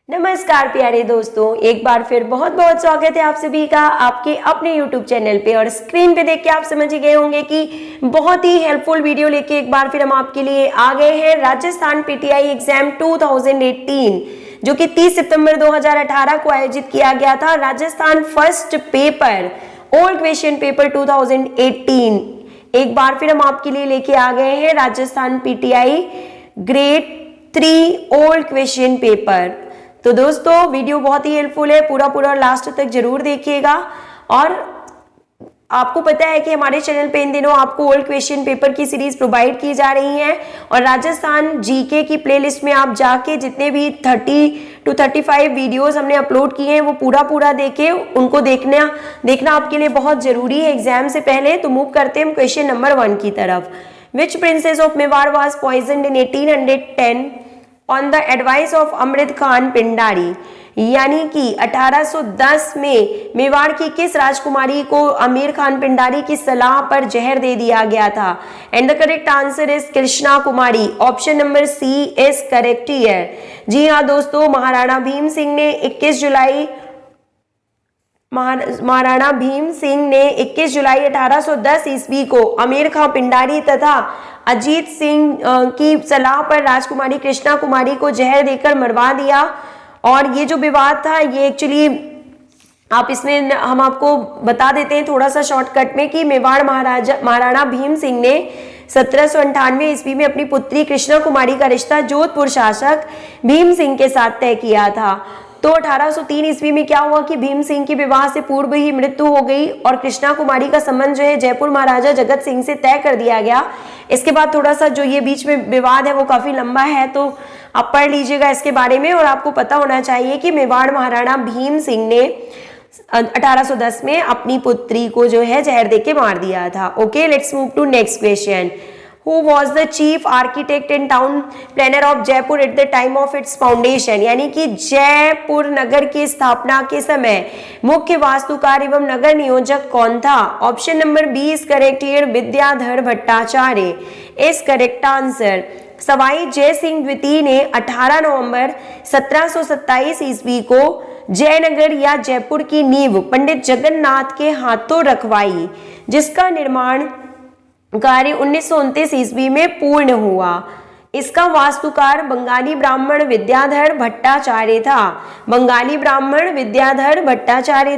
नमस्कार प्यारे दोस्तों, एक बार फिर बहुत बहुत स्वागत है आप सभी का आपके अपने YouTube चैनल पे। और स्क्रीन पे देख के आप समझ ही गए होंगे कि बहुत ही हेल्पफुल वीडियो लेके एक बार फिर हम आपके लिए आ गए हैं। राजस्थान पीटीआई एग्जाम 2018 जो कि 30 सितंबर 2018 को आयोजित किया गया था। Rajasthan first paper old question paper 2018 एक बार फिर हम आपके लिए लेके आ गए हैं। Rajasthan PTI grade 3 old question paper. तो दोस्तों वीडियो बहुत ही हेल्पफुल है, पूरा लास्ट तक जरूर देखिएगा। और आपको पता है कि हमारे चैनल पे इन दिनों आपको ओल्ड क्वेश्चन पेपर की सीरीज प्रोवाइड की जा रही है और राजस्थान जीके की प्लेलिस्ट में आप जाके जितने भी 30 to 35 वीडियोस हमने अपलोड किए हैं वो पूरा देखे, उनको देखना आपके लिए बहुत जरूरी है एग्जाम से पहले। तो मूव करते हैं हम क्वेश्चन नंबर 1 की तरफ। Which princess of Mewar was poisoned in 1810 on the advice of Amrit Khan Pindari? यानी कि 1810 में मेवाड़ की किस राजकुमारी को आमिर खान पिंडारी की सलाह पर जहर दे दिया गया था? And the correct answer is Krishna Kumari. Option number C is correct here. जी हाँ दोस्तों, महाराणा भीम सिंह ने 21 जुलाई 1810 ईस्वी को आमिर खान पिंडारी तथा अजीत सिंह की सलाह पर राजकुमारी कृष्णा कुमारी को जहर देकर मरवा दिया। और ये जो विवाद था ये एक्चुअली हम आपको बता देते हैं थोड़ा सा शॉर्टकट में कि मेवाड़ महाराणा भीम सिंह ने 1798 ईस्वी में अपनी पुत्री कृष्णा कुमारी का रिश्ता जोधपुर शासक भीम सिंह के साथ तय किया था। तो 1803 ईस्वी में क्या हुआ कि भीम सिंह की विवाह से पूर्व ही मृत्यु हो गई और कृष्णा कुमारी का संबंध जो है जयपुर महाराजा जगत सिंह से तय कर दिया गया। इसके बाद थोड़ा सा जो ये बीच में विवाद है वो काफी लंबा है, तो आप पढ़ लीजिएगा इसके बारे में। और आपको पता होना चाहिए कि मेवाड़ महाराणा भीम सिंह ने 1810 में अपनी पुत्री को जो है जहर देके मार दिया था। Okay, let's move to next question. Who was the chief architect and town planner of Jaipur at the time of its foundation? यानी कि जयपुर नगर की स्थापना के समय मुख्य वास्तुकार एवं नगर नियोजक कौन था? Option number B is correct here, Vidyadhar Bhattacharya is correct answer. Sawai Jai Singh द्वितीय ने 18 नवंबर 1727 ईस्वी को जयनगर या जयपुर की नींव पंडित जगन्नाथ के हाथों रखवाई, जिसका निर्माण कार्य 1929 ईस्वी में पूर्ण हुआ। इसका वास्तुकार बंगाली ब्राह्मण विद्याधर भट्टाचार्य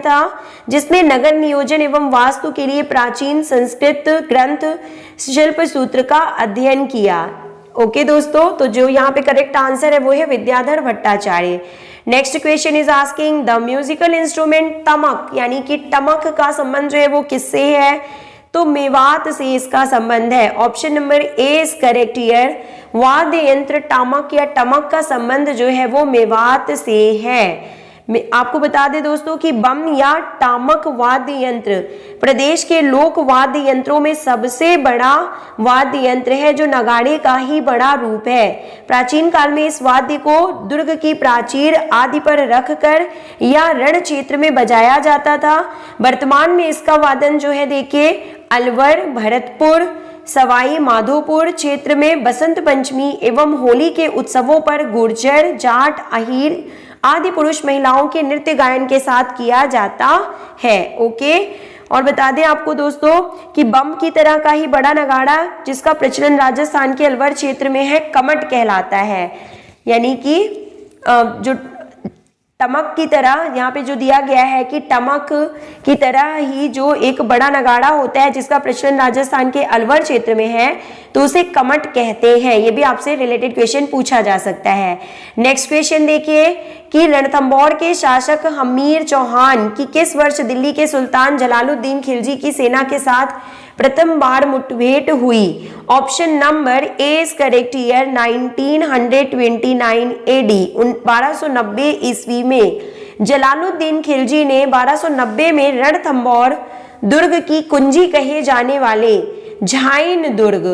था, जिसने नगर नियोजन एवं वास्तु के लिए प्राचीन संस्कृत ग्रंथ शिल्प सूत्र का अध्ययन किया। ओके दोस्तों, तो जो यहाँ पे करेक्ट आंसर है वो है Vidyadhar Bhattacharya. Next question is asking the musical instrument Tamak, यानी कि टमक का संबंध जो है वो किससे है? तो मेवात से इसका संबंध है। Option number A is correct here. वाद्य यंत्र टामक या टमक का संबंध जो है वो मेवात से है। आपको बता दें दोस्तों कि बम या टामक वाद्य यंत्र प्रदेश के लोक वाद्य यंत्रों में सबसे बड़ा वाद्य यंत्र है, जो नगाड़े का ही बड़ा रूप है। प्राचीन काल में इस वाद्य को दुर्ग की प्राचीर आदि पर रखकर या रण क्षेत्र में बजाया जाता था। वर्तमान में इसका वादन जो है देखिए अलवर, भरतपुर, सवाई माधोपुर क्षेत्र में बसंत पंचमी एवं होली के उत्सवों पर गुर्जर, जाट, अहीर आदि पुरुष महिलाओं के नृत्य गायन के साथ किया जाता है। ओके, और बता दें आपको दोस्तों कि बम की तरह का ही बड़ा नगाड़ा जिसका प्रचलन राजस्थान के अलवर क्षेत्र में है कमट कहलाता है। यानी कि जो टमक की तरह यहाँ पे जो दिया गया है कि टमक की तरह ही जो एक बड़ा नगाड़ा होता है जिसका प्रचलन राजस्थान के अलवर क्षेत्र में है तो उसे कमट कहते हैं। ये भी आपसे रिलेटेड क्वेश्चन पूछा जा सकता है। नेक्स्ट क्वेश्चन देखिए कि रणथंभौर के शासक हमीर चौहान की किस वर्ष दिल्ली के सुल्तान जलालुद्दीन खिलजी की सेना के साथ प्रथम बार मुठभेड़ हुई? Option number A is correct here, 1929 AD 1290 ईस्वी में। जलालुद्दीन खिलजी ने 1290 में रणथंभौर दुर्ग की कुंजी कहे जाने वाले झाइन दुर्ग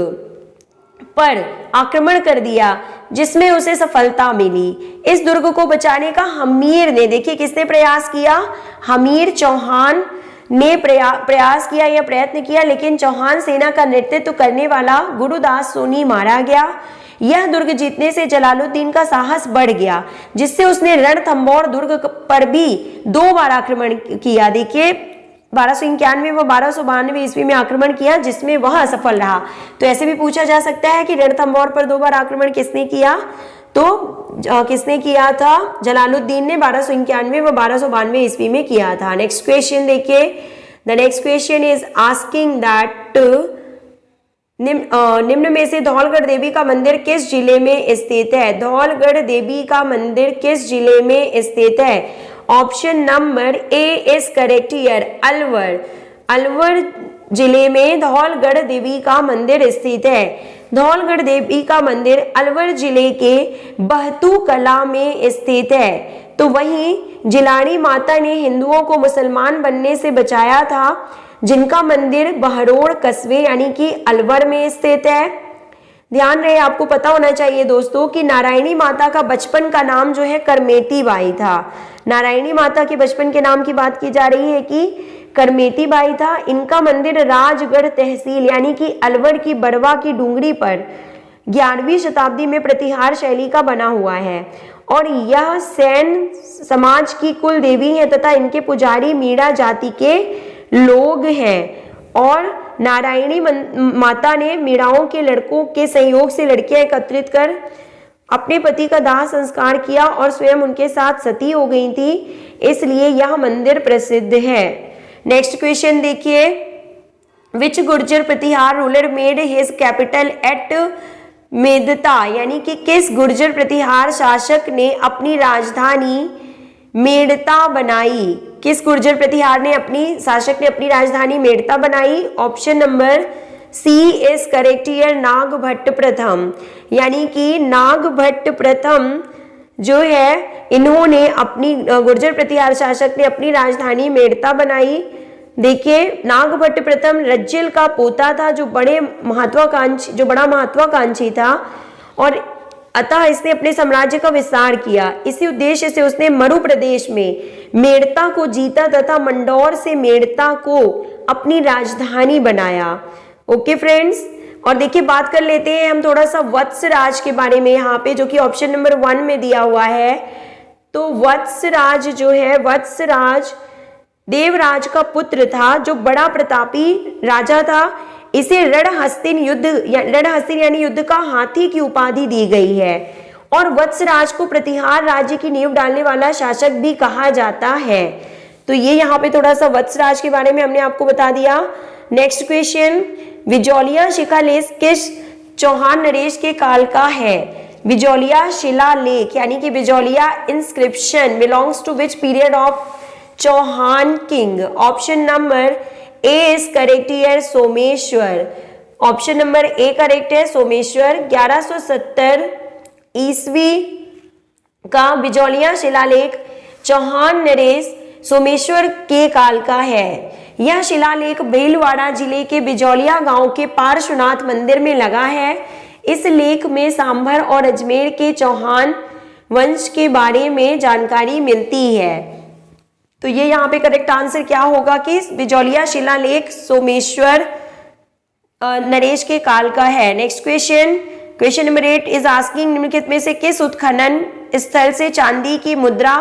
पर आक्रमण कर दिया, जिसमें उसे सफलता मिली। इस दुर्ग को बचाने का हमीर ने, देखिए किसने प्रयास किया? हमीर चौहान ने प्रयास किया या प्रयत्न किया, लेकिन चौहान सेना का नेतृत्व करने वाला गुरुदास सोनी मारा गया। यह दुर्ग जीतने से जलालुद्दीन का साहस बढ़ गया, जिससे उसने रणथंभौर दुर्ग पर भी 2 बार आक्रमण किया। देखिए 1291 व 1292 ईस्वी में आक्रमण किया, जिसमें वह असफल रहा। तो ऐसे भी पूछा जा सकता है कि रणथंभौर पर 2 बार आक्रमण किसने किया, तो किसने किया था, जलालुद्दीन ने 1291 व 1292 ईस्वी में किया था। नेक्स्ट क्वेश्चन देखिए, the next question is asking that निम्न में से धौलगढ़ देवी का मंदिर किस जिले में स्थित है। धौलगढ़ देवी का मंदिर किस जिले में स्थित है। Option number A is correct here, Alwar. Alwar जिले में धौलगढ़ देवी का मंदिर स्थित है। धौलगढ़ देवी का मंदिर अलवर जिले के बहतू कला में स्थित है। तो वहीं जिलानी माता ने हिंदुओं को मुसलमान बनने से बचाया था, जिनका मंदिर बहरोड़ कस्बे यानी कि अलवर में स्थित है। ध्यान रहे, आपको पता होना चाहिए दोस्तों कि नारायणी माता का बचपन का नाम जो है करमेती बाई था। नारायणी माता के बचपन के नाम की बात की जा रही है कि करमेती बाई था। इनका मंदिर राजगढ़ तहसील यानी कि अलवर की बड़वा की डूंगरी पर 11वीं शताब्दी में प्रतिहार शैली का बना हुआ है और यह सैन समाज की कुल देवी है तथा इनके पुजारी मीणा जाति के लोग हैं। और नारायणी माता ने मीणाओं के लड़कों के सहयोग से लड़कियां एकत्रित कर अपने पति का दाह संस्कार किया और स्वयं उनके साथ सती हो गई थी, इसलिए यह मंदिर प्रसिद्ध है। नेक्स्ट क्वेश्चन देखिए, which Gurjara Pratihara ruler made his capital at Medta, यानी कि किस गुर्जर प्रतिहार शासक ने अपनी राजधानी मेड़ता बनाई। किस गुर्जर प्रतिहार ने शासक ने अपनी राजधानी मेड़ता बनाई। Option number C is correct here, Nagabhata प्रथम, यानी कि नागभट्ट प्रथम जो है इन्होंने अपनी गुर्जर प्रतिहार शासक ने अपनी राजधानी मेड़ता बनाई। देखिए नागभट्ट प्रथम रज्जिल का पोता था, जो बड़ा महत्वाकांक्षी था और अतः इसने अपने साम्राज्य का विस्तार किया। इसी उद्देश्य से उसने मरु प्रदेश में मेड़ता को जीता तथा मंडौर से मेड़ता को अपनी राजधानी बनाया। ओके फ्रेंड्स, और देखिए बात कर लेते हैं हम थोड़ा सा वत्सराज के बारे में यहाँ पे, जो कि ऑप्शन नंबर 1 में दिया हुआ है। तो वत्सराज जो है, वत्सराज देवराज का पुत्र था, जो बड़ा प्रतापी राजा था। इसे रणहस्तिन यानी युद्ध का हाथी की उपाधि दी गई है और वत्सराज को प्रतिहार राज्य की नींव डालने वाला शासक भी कहा जाता है। तो ये यहाँ पे थोड़ा सा वत्सराज के बारे में हमने आपको बता दिया। नेक्स्ट क्वेश्चन, बिजौलिया शिलालेख किस चौहान नरेश के काल का है। बिजौलिया शिलालेख यानी कि Bijolia inscription belongs to which period of Chauhan king. Option number A is correct here, Someshwar. Option number A correct है, सोमेश्वर। 1170 ईस्वी का बिजौलिया शिलालेख चौहान नरेश सोमेश्वर के काल का है। यह शिलालेख भीलवाड़ा जिले के बिजौलिया गांव के पार्श्वनाथ मंदिर में लगा है। इस लेख में सांभर और अजमेर के चौहान वंश के बारे में जानकारी मिलती है। तो ये यहाँ पे करेक्ट आंसर क्या होगा कि बिजौलिया शिलालेख सोमेश्वर नरेश के काल का है। Next question, question number 8 is asking निम्नलिखित में से किस उत्खनन स्थल से चांदी की मुद्रा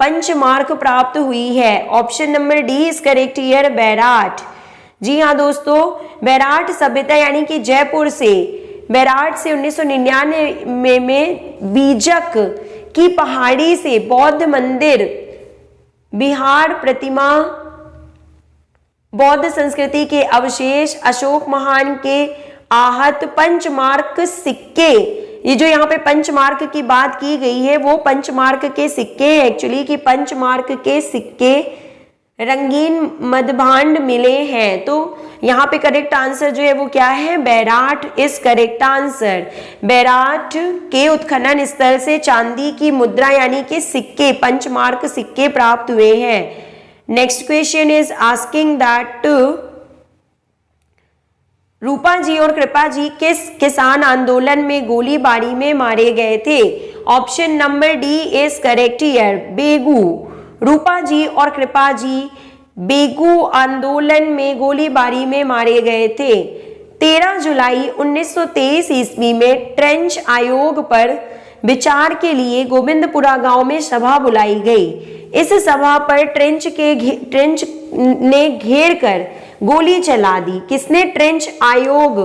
पंचमार्क प्राप्त हुई है। Option number D is correct here, Bairat. जी हाँ दोस्तों, बैराट सभ्यता यानी कि जयपुर से, बैराट से 1999 में बीजक की पहाड़ी से बौद्ध मंदिर, बिहार प्रतिमा, बौद्ध संस्कृति के अवशेष, अशोक महान के आहत पंचमार्क सिक्के। ये जो यहाँ पे पंचमार्क की बात की गई है वो पंचमार्क के सिक्के हैं एक्चुअली, कि पंचमार्क के सिक्के रंगीन मधभांड मिले हैं। तो यहाँ पे करेक्ट आंसर जो है वो क्या है, Bairat is correct answer. Bairat के उत्खनन स्थल से चांदी की मुद्रा यानी कि सिक्के, पंचमार्क सिक्के प्राप्त हुए हैं। Next question is asking that Rupa ji और कृपा जी किस किसान आंदोलन में गोलीबारी में मारे गए थे। Option number D is correct here, Begu. Rupa ji और कृपा जी बेगू आंदोलन में गोलीबारी में मारे गए थे। 13 जुलाई 1923 ईस्वी में ट्रेंच आयोग पर विचार के लिए गोविंदपुरा गांव में सभा बुलाई गई। इस सभा पर ट्रेंच ने घेर कर गोली चला दी। किसने? ट्रेंच आयोग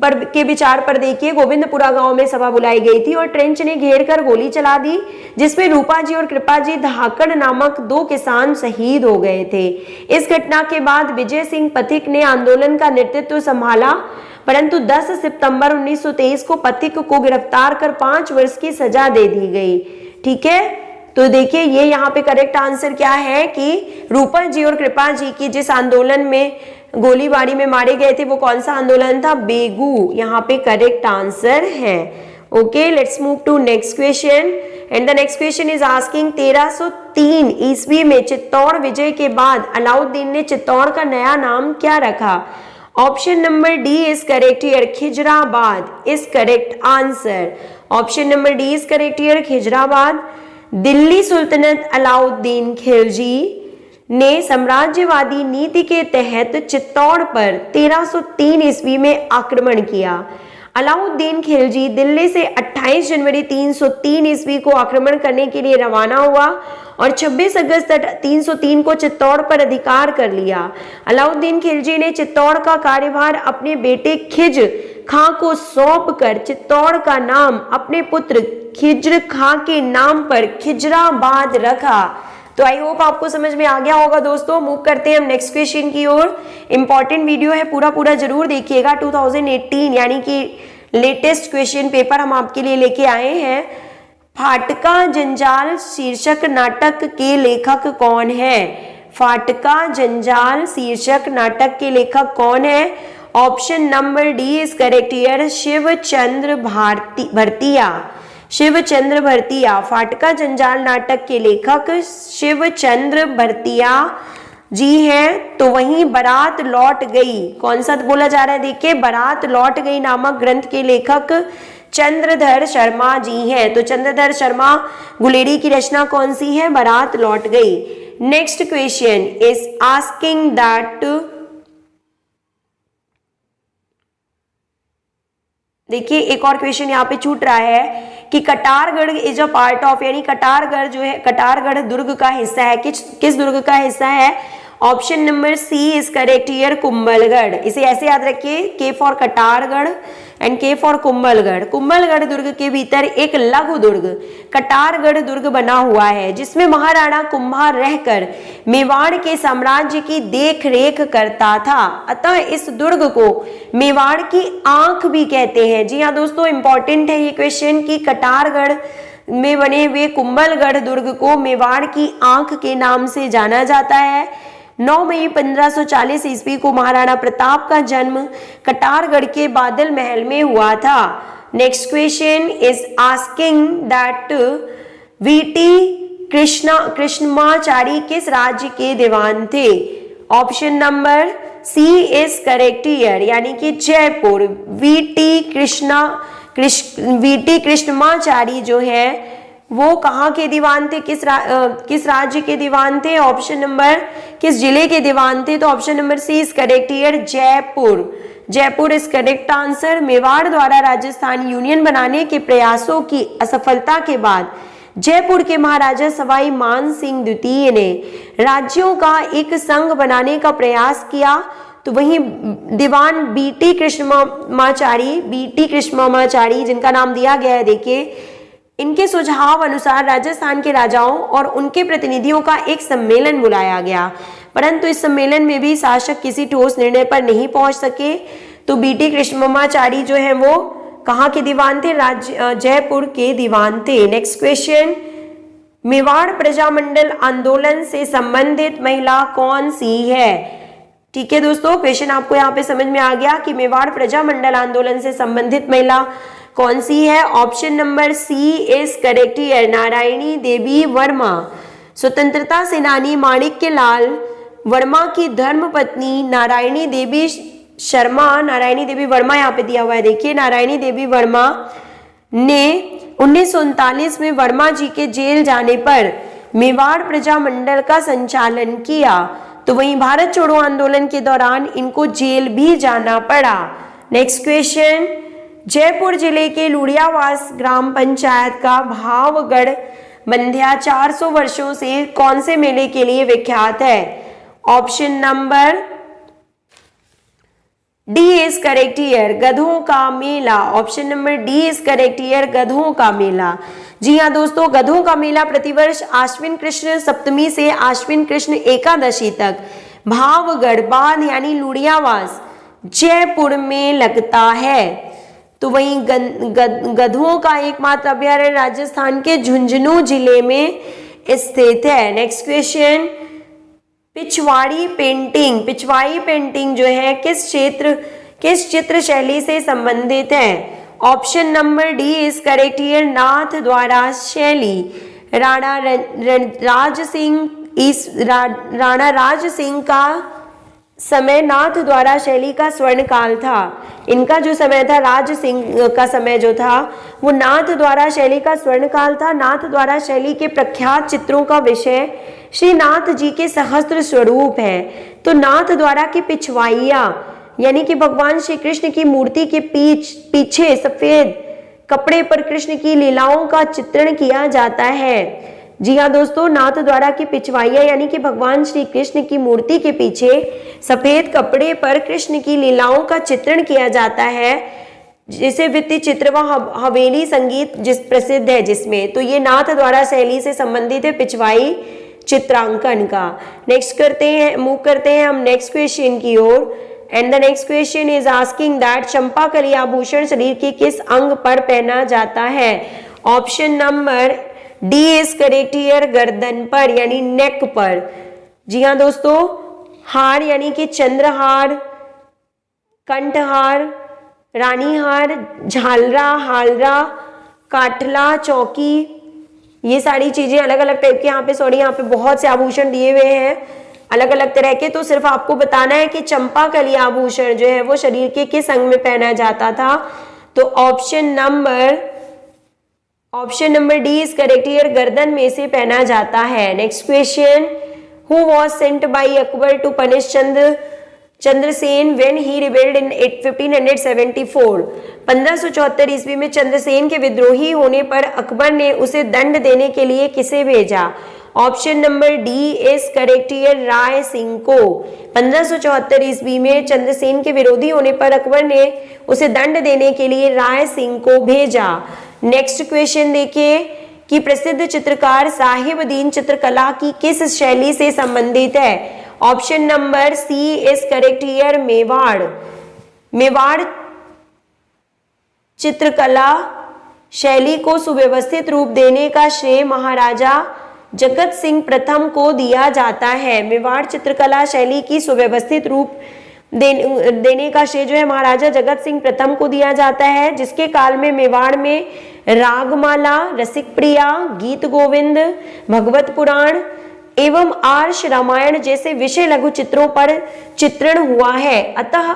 पर के विचार पर देखिए गोविंदपुरा गांव में सभा बुलाई गई थी और ट्रेंच ने घेर कर गोली चला दी, जिसमें रूपा जी और कृपा जी धाकड़ नामक 2 किसान शहीद हो गए थे। इस घटना के बाद विजय सिंह पथिक ने आंदोलन का नेतृत्व संभाला, परंतु 10 सितंबर 1923 को पथिक को गिरफ्तार कर 5 वर्ष की सजा दे दी गई। ठीक है, तो देखिए ये यहाँ पे करेक्ट आंसर क्या है कि रूपा जी और कृपा जी की जिस आंदोलन में गोलीबारी में मारे गए थे वो कौन सा आंदोलन था? बेगू, यहाँ पे करेक्ट आंसर है। Okay, let's move to next question and the next question is asking 1303 ईस्वी में चित्तौड़ विजय के बाद अलाउद्दीन ने चित्तौड़ का नया नाम क्या रखा? Option number D is correct here, Khizrabad is correct answer. Option number D is correct here, Khizrabad. Delhi सुल्तानत अलाउद्दीन खिलजी ने साम्राज्यवादी नीति के तहत चित्तौड़ पर 1303 ईस्वी में आक्रमण किया। अलाउद्दीन खिलजी दिल्ली से 28 जनवरी 303 ईस्वी को आक्रमण करने के लिए रवाना हुआ और 26 अगस्त 303 को चित्तौड़ पर अधिकार कर लिया। अलाउद्दीन खिलजी ने चित्तौड़ का कार्यभार अपने बेटे खिज खां को सौंप कर चित्तौड़ का नाम अपने पुत्र खिज्र खां के नाम पर खिजराबाद रखा। तो आई होप आपको समझ में आ गया होगा दोस्तों। मूव करते हैं हम नेक्स्ट क्वेश्चन की ओर। इंपॉर्टेंट वीडियो है, पूरा जरूर देखिएगा। 2018 यानी कि लेटेस्ट क्वेश्चन पेपर हम आपके लिए लेके आए हैं। फाटका जंजाल शीर्षक नाटक के लेखक कौन है? फाटका जंजाल शीर्षक नाटक के लेखक कौन है? Option number D is correct here, Shivchandra Bhartiya. Shivchandra Bhartiya, Phatka Janjal नाटक के लेखक शिवचंद्र भरतिया जी हैं। तो वहीं बारात लौट गई, कौन सा बोला जा रहा है? देखिए, बारात लौट गई नामक ग्रंथ के लेखक चंद्रधर शर्मा जी हैं। तो चंद्रधर शर्मा गुलेरी की रचना कौन सी है? बारात लौट गई। Next question is asking that, देखिए एक और क्वेश्चन यहाँ पे छूट रहा है कि Katargarh is a part of, यानी कटारगढ़ जो है कटारगढ़ दुर्ग का हिस्सा है। किस दुर्ग का हिस्सा है? Option number C is correct here, Kumbhalgarh. इसे ऐसे याद रखिए, K for Katargarh and K for Kumbhalgarh. Kumbhalgarh दुर्ग के भीतर एक लघु दुर्ग कटारगढ़ दुर्ग बना हुआ है, जिसमें महाराणा कुंभा रहकर मेवाड़ के साम्राज्य की देख रेख करता था। अतः इस दुर्ग को मेवाड़ की आंख भी कहते हैं। जी हाँ दोस्तों, इंपॉर्टेंट है ये क्वेश्चन कि कटारगढ़ में बने हुए कुंभलगढ़ दुर्ग को मेवाड़ की आंख के नाम से जाना जाता है। 9 मई 1540 ईस्वी को महाराणा प्रताप का जन्म कटारगढ़ के बादल महल में हुआ था। Next question is asking that VT Krishnamachari किस राज्य के दीवान थे? Option number C is correct हियर, यानी कि जयपुर। वीटी कृष्णमाचारी जो है वो कहाँ के दीवान थे? किस राज्य के दीवान थे? ऑप्शन नंबर, किस जिले के दीवान थे? तो option number C is correct here, Jaipur. Jaipur is correct answer. Mewar द्वारा राजस्थान यूनियन बनाने के प्रयासों की असफलता के बाद जयपुर के महाराजा सवाई मान सिंह द्वितीय ने राज्यों का एक संघ बनाने का प्रयास किया। तो वहीं दीवान बीटी कृष्णमाचारी जिनका नाम दिया गया है, देखिए इनके सुझाव अनुसार राजस्थान के राजाओं और उनके प्रतिनिधियों का एक सम्मेलन बुलाया गया, परंतु इस सम्मेलन में भी शासक किसी ठोस निर्णय पर नहीं पहुंच सके। तो बीटी कृष्णमाचारी जो है वो कहाँ के दीवान थे? जयपुर के दीवान थे। नेक्स्ट क्वेश्चन, मेवाड़ प्रजामंडल आंदोलन से संबंधित महिला कौन सी है? ठीक है दोस्तों, क्वेश्चन आपको यहाँ पे समझ में आ गया कि मेवाड़ प्रजामंडल आंदोलन से संबंधित महिला कौन सी है? Option number C is correct here, Narayani Devi Verma. स्वतंत्रता सेनानी माणिक्य लाल वर्मा की धर्मपत्नी नारायणी देवी वर्मा यहाँ पे दिया हुआ है, देखिए नारायणी देवी वर्मा ने 1939 में वर्मा जी के जेल जाने पर मेवाड़ प्रजामंडल का संचालन किया। तो वहीं भारत छोड़ो आंदोलन के दौरान इनको जेल भी जाना पड़ा। नेक्स्ट क्वेश्चन, जयपुर जिले के लुड़ियावास ग्राम पंचायत का भावगढ़ बंध्या 400 वर्षों से कौन से मेले के लिए विख्यात है? Option number D is correct here, गधों का मेला। Option number D is correct here, गधों का मेला। जी हाँ दोस्तों, गधों का मेला प्रतिवर्ष आश्विन कृष्ण सप्तमी से आश्विन कृष्ण एकादशी तक भावगढ़ बांध यानी लुड़ियावास जयपुर में लगता है। तो वहीं गधों का एकमात्र अभयारण्य राजस्थान के झुंझुनू जिले में स्थित है। नेक्स्ट क्वेश्चन, पिछवाड़ी पेंटिंग जो है किस चित्र शैली से संबंधित है? Option number D is correct here, Nathdwara शैली। राणा राज सिंह का समय नाथ द्वारा शैली का स्वर्ण काल था। इनका जो समय था, राज सिंह का समय जो था वो नाथ द्वारा शैली का स्वर्ण काल था। नाथ द्वारा शैली के प्रख्यात चित्रों का विषय श्री नाथ जी के सहस्त्र स्वरूप है। तो नाथ द्वारा की पिछवाइया यानी कि भगवान श्री कृष्ण की मूर्ति के पीछे सफेद कपड़े पर कृष्ण की लीलाओं का चित्रण किया जाता है। जी हाँ दोस्तों, नाथ द्वारा की पिछवाइया यानी कि भगवान श्री कृष्ण की मूर्ति के पीछे सफेद कपड़े पर कृष्ण की लीलाओं का चित्रण किया जाता है, जिसे भित्ति चित्र व हवेली संगीत प्रसिद्ध है जिसमें। तो ये नाथ द्वारा शैली से संबंधित है पिछवाई चित्रांकन का। मूव करते हैं हम नेक्स्ट क्वेश्चन की ओर। And the next question is asking that Champakali आभूषण शरीर के किस अंग पर पहना जाता है? Option number D is correct here, गर्दन पर यानी नेक पर। जी हाँ दोस्तों, हार यानी कि चंद्रहार, कंठहार, रानीहार, झालरा, हालरा, काठला, चौकी, ये सारी चीजें अलग अलग टाइप के यहाँ पे बहुत से आभूषण दिए हुए हैं अलग अलग तरह के। तो सिर्फ आपको बताना है कि चंपाकली आभूषण जो है वो शरीर के किस अंग में पहना जाता था। तो option number D is correct here, गर्दन में से पहना जाता है। Next question, who was sent by Akbar to punish Chandrasen when he rebelled in 1574? 1574 ईस्वी में चंद्रसेन के विद्रोही होने पर अकबर ने उसे दंड देने के लिए किसे भेजा? Option number D is correct here, Rai Singh को। 1574 ईस्वी में चंद्रसेन के विरोधी होने पर अकबर ने उसे दंड देने के लिए राय सिंह को भेजा। नेक्स्ट क्वेश्चन देखिए कि प्रसिद्ध चित्रकार साहिबदीन चित्रकला की किस शैली से संबंधित है? Option number C is correct here, Mewar चित्रकला शैली को सुव्यवस्थित रूप देने का श्रेय महाराजा जगत सिंह प्रथम को दिया जाता है। मेवाड़ चित्रकला शैली की सुव्यवस्थित रूप देने का श्रेय जो है महाराजा जगत सिंह प्रथम को दिया जाता है, जिसके काल में मेवाड़ में रागमाला, रसिक प्रिया, गीत गोविंद, भगवत पुराण एवं आर्ष रामायण जैसे विषय लघु चित्रों पर चित्रण हुआ है। अतः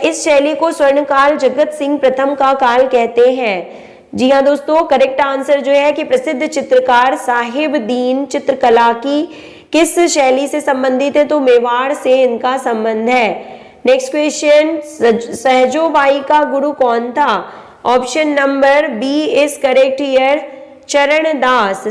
इस शैली को स्वर्णकाल जगत सिंह प्रथम का काल कहते हैं। जी हाँ दोस्तों, करेक्ट आंसर जो है कि प्रसिद्ध चित्रकार साहिबदीन चित्रकला की किस शैली से संबंधित है? तो मेवाड़ से इनका संबंध है। नेक्स्ट क्वेश्चन, सहजोबाई का गुरु कौन था? Option number B is correct here, Charandas.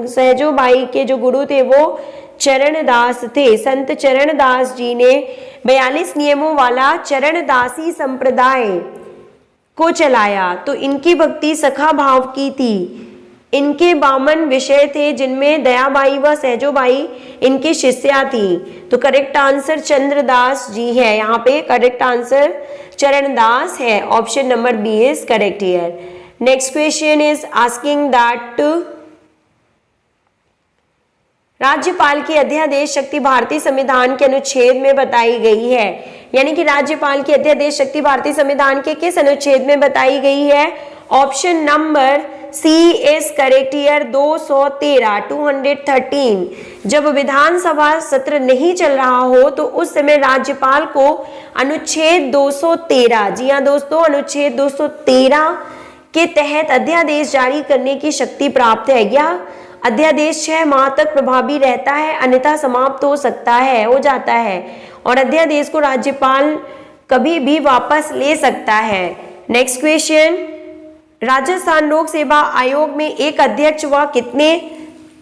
Sahjobai के जो गुरु थे वो चरणदास थे। संत चरणदास जी ने 42 नियमों वाला चरणदासी संप्रदाय को चलाया। तो इनकी भक्ति सखा भाव की थी। इनके 52 विषय थे जिनमें दयाबाई व सहजोबाई इनकी शिष्या थी। तो करेक्ट आंसर चंद्रदास जी है। यहाँ पे करेक्ट आंसर चरणदास है। Option number B is correct here. Next question is asking that राज्यपाल की अध्यादेश शक्ति भारतीय संविधान के अनुच्छेद में बताई गई है। यानी कि राज्यपाल की अध्यादेश शक्ति भारतीय संविधान के किस अनुच्छेद में बताई गई है? Option number C is correct here, 213। जब विधानसभा सत्र नहीं चल रहा हो तो उस समय राज्यपाल को अनुच्छेद 213, जी हाँ दोस्तों, अनुच्छेद 213 के तहत अध्यादेश जारी करने की शक्ति प्राप्त है। यह अध्यादेश 6 माह तक प्रभावी रहता है, अन्यथा समाप्त हो सकता है, हो जाता है, और अध्यादेश को राज्यपाल कभी भी वापस ले सकता है। नेक्स्ट क्वेश्चन, राजस्थान लोक सेवा आयोग में एक अध्यक्ष व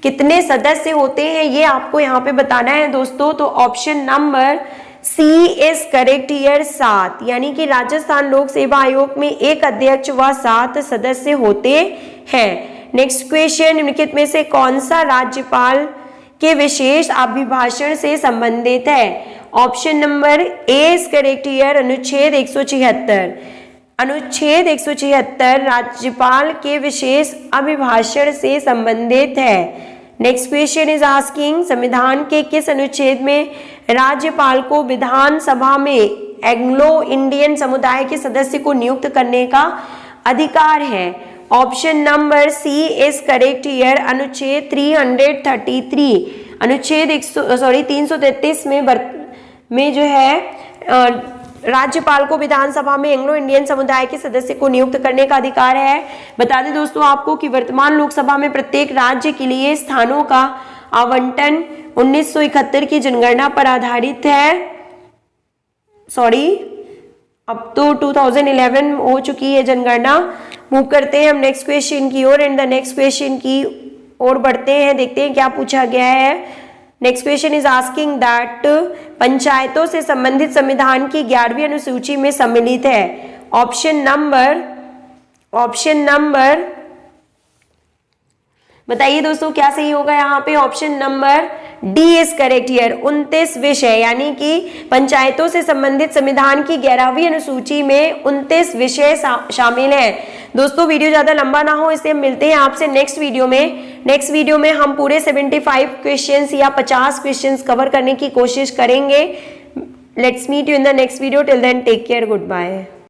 कितने सदस्य होते हैं, ये आपको यहाँ पे बताना है दोस्तों। तो option number C is correct here, 7, यानी कि राजस्थान लोक सेवा आयोग में एक अध्यक्ष व 7 सदस्य होते हैं। नेक्स्ट क्वेश्चन, निम्नलिखित में से कौन सा राज्यपाल के विशेष अभिभाषण से संबंधित है? Option number A is correct here, अनुच्छेद 176। अनुच्छेद 176 राज्यपाल के विशेष अभिभाषण से संबंधित है। नेक्स्ट क्वेश्चन इज आस्किंग, संविधान के किस अनुच्छेद में राज्यपाल को विधानसभा में एंग्लो इंडियन समुदाय के सदस्य को नियुक्त करने का अधिकार है? Option number C is correct here, अनुच्छेद 333। अनुच्छेद 333 में जो है राज्यपाल को विधानसभा में एंग्लो इंडियन समुदाय के सदस्य को नियुक्त करने का अधिकार है। बता दें दोस्तों आपको कि वर्तमान लोकसभा में प्रत्येक राज्य के लिए स्थानों का आवंटन 1971 की जनगणना पर आधारित है। अब तो 2011 हो चुकी है जनगणना। मूव करते हैं हम नेक्स्ट क्वेश्चन की ओर, एंड द नेक्स्ट क्वेश्चन की ओर बढ़ते हैं, देखते हैं क्या पूछा गया है। Next question is asking that पंचायतों से संबंधित संविधान की 11वीं अनुसूची में सम्मिलित है। ऑप्शन नंबर बताइए दोस्तों क्या सही होगा यहाँ पे? Option number D is correct here, 29 विषय, यानी कि पंचायतों से संबंधित संविधान की 11वीं अनुसूची में 29 विषय शामिल हैं। दोस्तों वीडियो ज्यादा लंबा ना हो, इसलिए हम मिलते हैं आपसे नेक्स्ट वीडियो में। नेक्स्ट वीडियो में हम पूरे 75 क्वेश्चंस या 50 क्वेश्चंस कवर करने की कोशिश करेंगे। Let's meet you in the next video, till then take care, good bye.